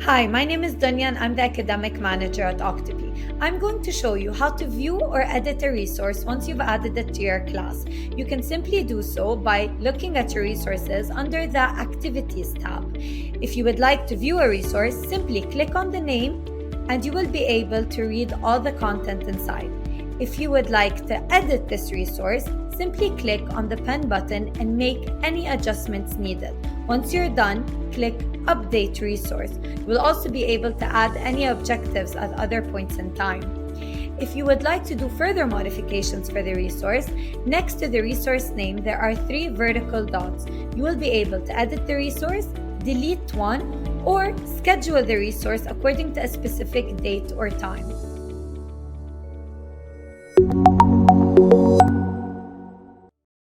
Hi, my name is Dunya and I'm the Academic Manager at OKTOPI. I'm going to show you how to view or edit a resource once you've added it to your class. You can simply do so by looking at your resources under the Activities tab. If you would like to view a resource, simply click on the name and you will be able to read all the content inside. If you would like to edit this resource, simply click on the pen button and make any adjustments needed. Once you're done, click Update Resource. You will also be able to add any objectives at other points in time. If you would like to do further modifications for the resource, next to the resource name, there are 3 vertical dots. You will be able to edit the resource, delete one, or schedule the resource according to a specific date or time.